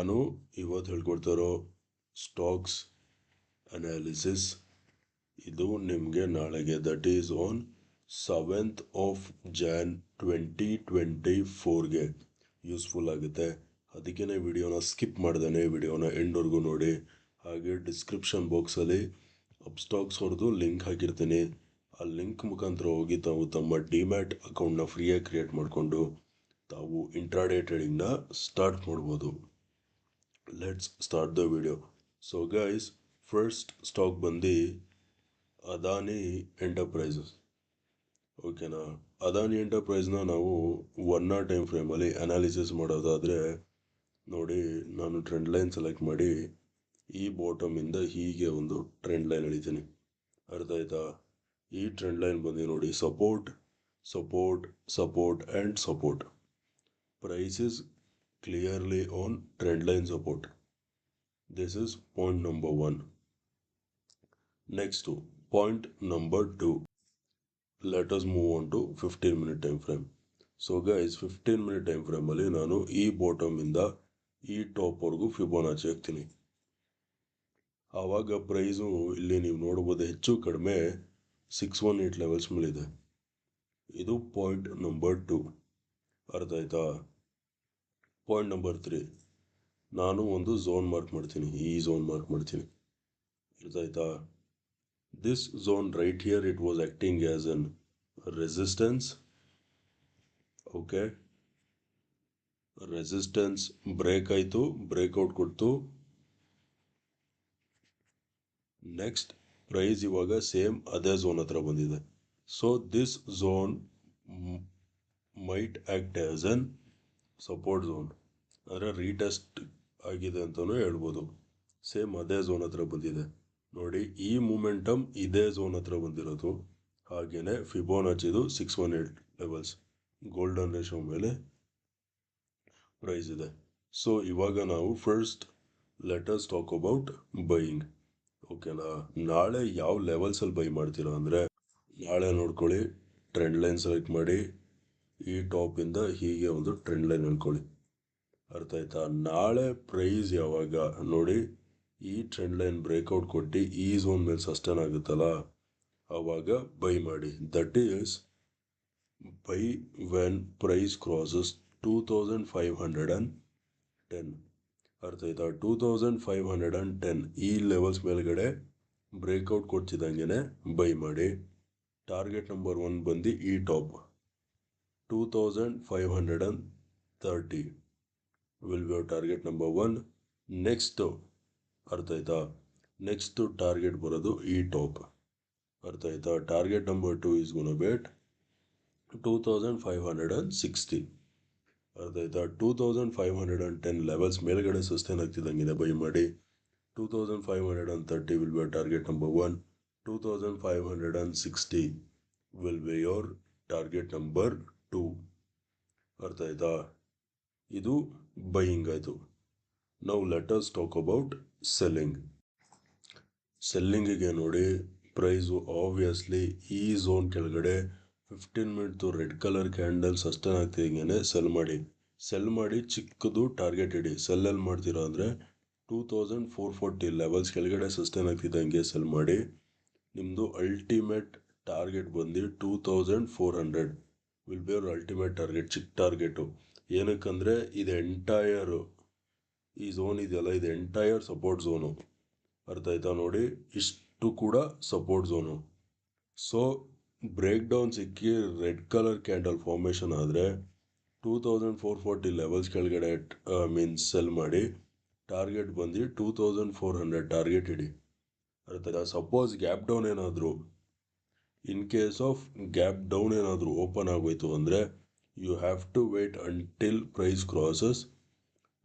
ನಾನು ಇವತ್ತು ಹೇಳ್ಕೊಡ್ತಾರೋ stocks analysis ಇದು ನಿಮಗೆ ನಾಳೆಗೆ that is on 7th of Jan 2024ಗೆ ಯೂಸ್ಫುಲ್ ಆಗುತ್ತೆ. ಅದಕ್ಕೇ ವಿಡಿಯೋನ ಸ್ಕಿಪ್ ಮಾಡ್ದೇ ವಿಡಿಯೋನ ಎಂಡ್ವರೆಗೂ ನೋಡಿ. ಹಾಗೆ ಡಿಸ್ಕ್ರಿಪ್ಷನ್ ಬಾಕ್ಸಲ್ಲಿ ಅಪ್ಸ್ಟಾಕ್ಸ್ ಅವ್ರದ್ದು ಲಿಂಕ್ ಹಾಕಿರ್ತೀನಿ. ಆ ಲಿಂಕ್ ಮುಖಾಂತರ ಹೋಗಿ ತಾವು ತಮ್ಮ ಡಿಮ್ಯಾಟ್ ಅಕೌಂಟ್ನ ಫ್ರೀಯಾಗಿ ಕ್ರಿಯೇಟ್ ಮಾಡಿಕೊಂಡು ತಾವು ಇಂಟ್ರಾಡೇ ಟ್ರೇಡಿಂಗ್ನ ಸ್ಟಾರ್ಟ್ ಮಾಡ್ಬೋದು. Let's start the video. So guys, first stock ಬಂದು ಅದಾನಿ ಎಂಟರ್ಪ್ರೈಸಸ್. ಓಕೆನಾ? ಅದಾನಿ ಎಂಟರ್ಪ್ರೈಸ್ನ ನಾವು 1 hour ಟೈಮ್ ಫ್ರೇಮಲ್ಲಿ ಅನಾಲಿಸಿಸ್ ಮಾಡೋದಾದರೆ ನೋಡಿ, ನಾನು ಟ್ರೆಂಡ್ ಲೈನ್ ಸೆಲೆಕ್ಟ್ ಮಾಡಿ ಈ ಬಾಟಮಿಂದ ಹೀಗೆ ಒಂದು ಟ್ರೆಂಡ್ ಲೈನ್ ಎಳಿತೀನಿ. ಅರ್ಥ ಆಯ್ತಾ? ಈ ಟ್ರೆಂಡ್ ಲೈನ್ ಬಂದು ನೋಡಿ, support support support and support. Price is clearly on trend line support. This is point number 1. Next, point number 2. Let us move on to 15-minute time frame. So guys, 15-minute time frame ಅಲ್ಲಿ ನಾನು ಈ bottom ಇಂದ ಈ top ವರೆಗೂ Fibonacci ಹಾಕ್ತೀನಿ. ಆವಾಗ price ಇಲ್ಲಿ ನೀವು ನೋಡ್ಬೋದು ಹೆಚ್ಚು ಕಡಿಮೆ 618 ಲೆವೆಲ್ಸ್ ಮೇಲಿದೆ. ಇದು ಪಾಯಿಂಟ್ ನಂಬರ್ 2. ಅರ್ಥ ಆಯ್ತಾ? ಪಾಯಿಂಟ್ ನಂಬರ್ 3, ನಾನು ಒಂದು ಝೋನ್ ಮಾರ್ಕ್ ಮಾಡ್ತೀನಿ. ಈ ಝೋನ್ ಮಾರ್ಕ್ ಮಾಡ್ತೀನಿ. ಅರ್ಥ ಆಯ್ತಾ? This zone right here it was acting as an resistance. Okay, resistance break ಆಯಿತು, ಬ್ರೇಕ್ಔಟ್ ಕೊಡ್ತು. ನೆಕ್ಸ್ಟ್ ಪ್ರೈಸ್ ಇವಾಗ ಸೇಮ್ ಅದೇ ಝೋನ್ ಹತ್ರ ಬಂದಿದೆ. So this zone might act as an support zone, ಅಂದರೆ ರೀಟೆಸ್ಟ್ ಆಗಿದೆ ಅಂತಲೂ ಹೇಳ್ಬೋದು. ಸೇಮ್ ಅದೇ ಝೋನ್ ಹತ್ರ ಬಂದಿದೆ ನೋಡಿ. ಈ ಮೂಮೆಂಟಮ್ ಇದೇ ಝೋನ್ ಹತ್ರ ಬಂದಿರೋದು. ಹಾಗೆಯೇ ಫಿಬೋನಾಚಿದು 618 ಲೆವೆಲ್ಸ್ ಗೋಲ್ಡನ್ ರೇಷೋ ಮೇಲೆ ಪ್ರೈಸ್ ಇದೆ. ಸೊ ಇವಾಗ ನಾವು first let us talk about buying. ಓಕೆನಾ? ನಾಳೆ ಯಾವ ಲೆವೆಲ್ಸಲ್ಲಿ ಬೈ ಮಾಡ್ತೀರಾ ಅಂದರೆ, ನಾಳೆ ನೋಡ್ಕೊಳ್ಳಿ, ಟ್ರೆಂಡ್ ಲೈನ್ ಸೆಲೆಕ್ಟ್ ಮಾಡಿ ಈ ಟಾಪಿಂದ ಹೀಗೆ ಒಂದು ಟ್ರೆಂಡ್ ಲೈನ್ ಅನ್ಕೊಳ್ಳಿ. ಅರ್ಥ ಆಯ್ತಾ? ನಾಳೆ ಪ್ರೈಸ್ ಯಾವಾಗ ನೋಡಿ, ಈ ಟ್ರೆಂಡ್ ಲೈನ್ ಬ್ರೇಕ್ಔಟ್ ಕೊಟ್ಟು ಈ ಝೋನ್ ಮೇಲೆ ಸಸ್ಟೇನ್ ಆಗುತ್ತಲ್ಲ, ಆವಾಗ ಬೈ ಮಾಡಿ. That is buy when price crosses 2510. ಅರ್ಥ ಆಯ್ತಾ? 2510 ಈ ಲೆವೆಲ್ಸ್ ಮೇಲ್ಗಡೆ ಬ್ರೇಕ್ಔಟ್ ಕೊಡ್ತಿದ್ದಂಗೆ ಬೈ ಮಾಡಿ. ಟಾರ್ಗೆಟ್ ನಂಬರ್ 1 ಬಂದು ಈ top 2530 will be target number 1. Next ಅರ್ಥ ಆಯ್ತಾ? ನೆಕ್ಸ್ಟು ಟಾರ್ಗೆಟ್ ಬರೋದು ಈ ಟಾಪ್. ಅರ್ಥ ಆಯ್ತಾ? Target number 2 is gonna be 2560. ಅರ್ಥ ಆಯ್ತಾ? 2510 ಲೆವೆಲ್ಸ್ ಮೇಲ್ಗಡೆ ಸಸ್ಟೇನ್ ಆಗ್ತಿದ್ದಂಗೆ ಬೈ ಮಾಡಿ. 2530 will be target number 1. 2560 will be your target number 2. ಅರ್ಥ ಆಯ್ತಾ? ಇದು ಬೈಯಿಂಗ್ ಆಯಿತು. Now let us talk about selling. ಸೆಲ್ಲಿಂಗಿಗೆ ನೋಡಿ, ಪ್ರೈಸು ಆಬ್ವಿಯಸ್ಲಿ ಈ ಝೋನ್ ಕೆಳಗಡೆ 15 ಮಿನಿಟ್ದು ರೆಡ್ ಕಲರ್ ಕ್ಯಾಂಡಲ್ ಸಸ್ಟೇನ್ ಆಗ್ತಿದ್ದಂಗೆ ಸೆಲ್ ಮಾಡಿ ಚಿಕ್ಕದು ಟಾರ್ಗೆಟ್ ಇಡಿ. ಸೆಲ್ಲಲ್ಲಿ ಮಾಡ್ತೀರಾ ಅಂದರೆ 2440 ಲೆವೆಲ್ಸ್ ಕೆಳಗಡೆ ಸಸ್ಟೇನ್ ಆಗ್ತಿದ್ದಂಗೆ ಸೆಲ್ ಮಾಡಿ. ನಿಮ್ಮದು ಅಲ್ಟಿಮೇಟ್ ಟಾರ್ಗೆಟ್ ಬಂದು 2400 will be our ultimate target. ಚಿಕ್ಕ ಟಾರ್ಗೆಟು ಏನಕ್ಕಂದರೆ ಇದು ಎಂಟೈರ್ ಈ ಝೋನ್ ಇದೆಯಲ್ಲ, ಇದು ಎಂಟೈರ್ ಸಪೋರ್ಟ್ ಝೋನು. ಅರ್ಥ ಆಯ್ತಾ? ನೋಡಿ, ಇಷ್ಟು ಕೂಡ support zone. So break down ಸಿಕ್ಕಿ ರೆಡ್ ಕಲರ್ ಕ್ಯಾಂಡಲ್ ಫಾರ್ಮೇಷನ್ ಆದರೆ 2440 ಲೆವೆಲ್ಸ್ ಕೆಳಗಡೆ ಮೀನ್ಸ್ ಸೆಲ್ ಮಾಡಿ. ಟಾರ್ಗೆಟ್ ಬಂದು 2400 ಟಾರ್ಗೆಟ್ ಇಡಿ. ಅರ್ಥ ಆಯ್ತಾ? ಸಪೋಸ್ ಗ್ಯಾಪ್ ಡೌನ್ ಏನಾದರೂ, in case of gap down ಏನಾದರೂ ಓಪನ್ ಆಗೋಯ್ತು ಅಂದರೆ you have to wait until price crosses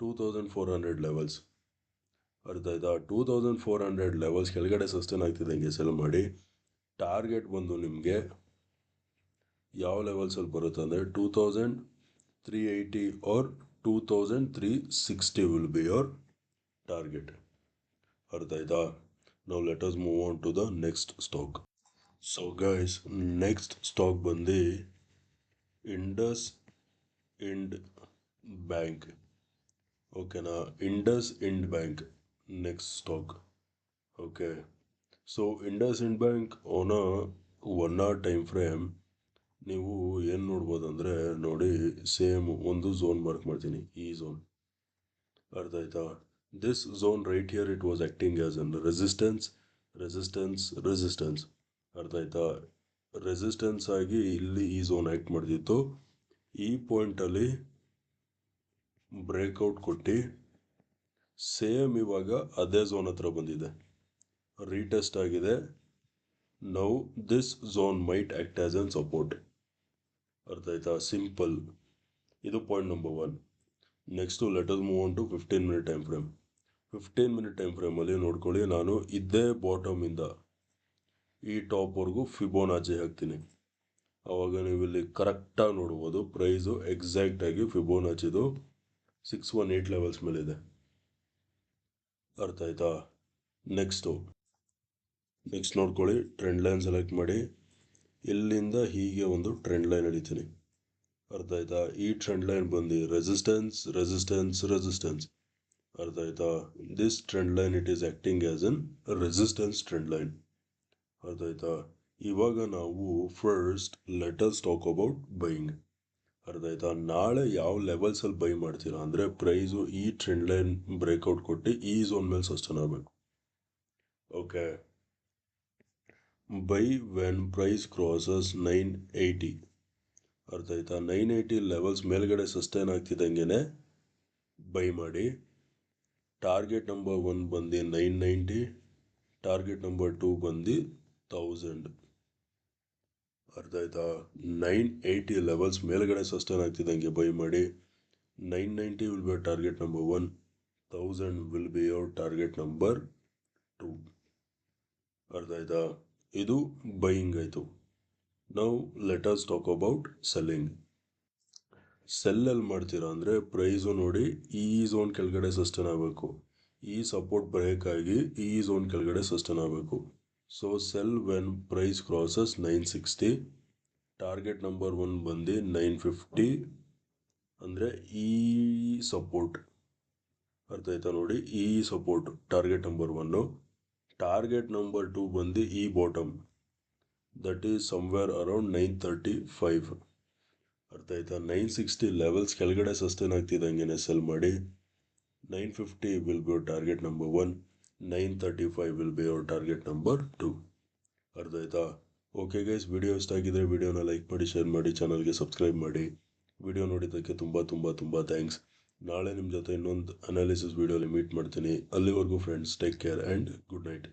2400 levels. ಅರ್ಥ ಆಯ್ತಾ? 2400 ಲೆವೆಲ್ಸ್ ಕೆಳಗಡೆ ಸಸ್ಟೇನ್ ಆಗ್ತಿದ್ದಂಗೆ ಸೆಲ್ ಮಾಡಿ. ಟಾರ್ಗೆಟ್ ಬಂದು ನಿಮಗೆ ಯಾವ ಲೆವೆಲ್ಸಲ್ಲಿ ಬರುತ್ತೆ ಅಂದರೆ 2380 or 2360 will be your target. ಅರ್ಥ ಆಯ್ತಾ? Now let us move on to the next stock. So guys, next stock ಬಂದು ಇಂಡಸ್ ಇಂಡ್ ಬ್ಯಾಂಕ್. ಓಕೆನಾ. IndusInd Bank next stock. Okay, so Indus end bank on a 1 hour time frame ನೀವು ಏನು ನೋಡ್ಬೋದಂದರೆ ನೋಡಿ, same ಒಂದು zone mark ಮಾಡ್ತೀನಿ, ಈ zone. ಅರ್ಥ ಆಯ್ತಾ? This zone right here it was acting as an resistance, resistance, resistance. ಅರ್ಥ ಆಯ್ತಾ? ರೆಸಿಸ್ಟೆನ್ಸ್ ಆಗಿ ಇಲ್ಲಿ ಈ ಝೋನ್ ಆ್ಯಕ್ಟ್ ಮಾಡ್ತಿತ್ತು. ಈ ಪಾಯಿಂಟಲ್ಲಿ ಬ್ರೇಕ್ಔಟ್ ಕೊಟ್ಟು ಸೇಮ್ ಇವಾಗ ಅದೇ ಝೋನ್ ಹತ್ರ ಬಂದಿದೆ, ರೀಟೆಸ್ಟ್ ಆಗಿದೆ. Now this zone might act as an support. ಅರ್ಥ ಆಯ್ತಾ? ಸಿಂಪಲ್. ಇದು point number 1. Next let us move on to 15 minute time frame. 15 minute time ಫ್ರೇಮಲ್ಲಿ ನೋಡ್ಕೊಳ್ಳಿ, ನಾನು ಇದೇ ಬಾಟಮಿಂದ ಈ ಟಾಪ್ವರೆಗೂ ಫಿಬೋನಾಚಿ ಹಾಕ್ತೀನಿ. ಆವಾಗ ನೀವು ಇಲ್ಲಿ ಕರೆಕ್ಟಾಗಿ ನೋಡ್ಬೋದು ಪ್ರೈಸು ಎಕ್ಸಾಕ್ಟಾಗಿ ಫಿಬೋನಾಚಿದು 618 ಲೆವೆಲ್ಸ್ ಮೇಲಿದೆ. ಅರ್ಥ ಆಯ್ತಾ? ನೆಕ್ಸ್ಟ್ ನೋಡ್ಕೊಳ್ಳಿ, ಟ್ರೆಂಡ್ ಲೈನ್ ಸೆಲೆಕ್ಟ್ ಮಾಡಿ, ಇಲ್ಲಿಂದ ಹೀಗೆ ಒಂದು ಟ್ರೆಂಡ್ ಲೈನ್ ಹಿಡಿತೀನಿ. ಅರ್ಥ ಆಯ್ತಾ? ಈ ಟ್ರೆಂಡ್ ಲೈನ್ ಬಂದು ರೆಸಿಸ್ಟೆನ್ಸ್, ರೆಸಿಸ್ಟೆನ್ಸ್, ರೆಸಿಸ್ಟೆನ್ಸ್. ಅರ್ಥ ಆಯ್ತಾ? This trend line it is acting as an resistance trend line. ಅರ್ಥ ಆಯ್ತಾ? ಇವಾಗ ನಾವು first let us talk about buying. ಅರ್ಥ ಆಯ್ತಾ? ನಾಳೆ ಯಾವ ಲೆವೆಲ್ಸಲ್ಲಿ ಬೈ ಮಾಡ್ತೀರಾ ಅಂದರೆ ಪ್ರೈಸು ಈ ಟ್ರೆಂಡ್ ಲೈನ್ ಬ್ರೇಕ್ಔಟ್ ಕೊಟ್ಟು ಈ ಝೋನ್ ಮೇಲೆ ಸಸ್ಟೇನ್ ಆಗಬೇಕು. Okay, buy when price crosses 980. ಅರ್ಥ ಆಯ್ತಾ? 980 ಲೆವೆಲ್ಸ್ ಮೇಲ್ಗಡೆ ಸಸ್ಟೈನ್ ಆಗ್ತಿದ್ದಂಗೆ ಬೈ ಮಾಡಿ. ಟಾರ್ಗೆಟ್ ನಂಬರ್ 1 ಬಂದು 990, ಟಾರ್ಗೆಟ್ ನಂಬರ್ 2 ಬಂದು 1000. ಅರ್ಥ ಆಯ್ತಾ? 980 ಲೆವೆಲ್ಸ್ ಮೇಲ್ಗಡೆ ಸಸ್ಟೈನ್ ಆಗ್ತಿದ್ದಂಗೆ ಬೈ ಮಾಡಿ. 990 will be target number 1, 1000 will be your target number 2. ಅರ್ಥ ಆಯ್ತಾ? ಇದು ಬೈಯಿಂಗ್ ಆಯಿತು. Now let us talk about selling. ಸೆಲ್ಲಲ್ಲಿ ಮಾಡ್ತೀರಾ ಅಂದರೆ ಪ್ರೈಸು ನೋಡಿ ಈ ಝೋನ್ ಕೆಳಗಡೆ ಸಸ್ಟೇನ್ ಆಗಬೇಕು, ಈ ಸಪೋರ್ಟ್ ಬ್ರೇಕ್ ಆಗಿ ಈ ಝೋನ್ ಕೆಳಗಡೆ ಸಸ್ಟೇನ್ ಆಗಬೇಕು. So sell when price crosses 960, target number 1 ಬಂದು 950 ಅಂದರೆ ಈ ಸಪೋರ್ಟ್. ಅರ್ಥ ಆಯ್ತಾ? ನೋಡಿ, ಈ support target number 1. Target number 2 ಬಂದು ಈ bottom, that is somewhere around 935. ಅರ್ಥ ಆಯ್ತಾ? 960 ಲೆವೆಲ್ಸ್ ಕೆಳಗಡೆ ಸಸ್ಟೇನ್ ಆಗ್ತಿದ್ದಂಗೆ ಸೆಲ್ ಮಾಡಿ. 950 will be your target number 1, 935 will be your target number 2. ಅರ್ಥ ಆಯ್ತಾ? ಓಕೆ ಗೈಸ್, ವಿಡಿಯೋ ಇಷ್ಟ ಆಗಿದ್ರೆ ವಿಡಿಯೋನ ಲೈಕ್ ಮಾಡಿ, ಶೇರ್ ಮಾಡಿ, ಚಾನಲ್ಗೆ ಸಬ್ಸ್ಕ್ರೈಬ್ ಮಾಡಿ. ವಿಡಿಯೋ ನೋಡಿದ್ದಕ್ಕೆ ತುಂಬ ತುಂಬ ತುಂಬ ಥ್ಯಾಂಕ್ಸ್. ನಾಳೆ ನಿಮ್ಮ ಜೊತೆ ಇನ್ನೊಂದು ಅನಾಲಿಸಿಸ್ ವಿಡಿಯೋಲಿ ಮೀಟ್ ಮಾಡ್ತೀನಿ. ಅಲ್ಲಿವರೆಗೂ friends, take care and good night.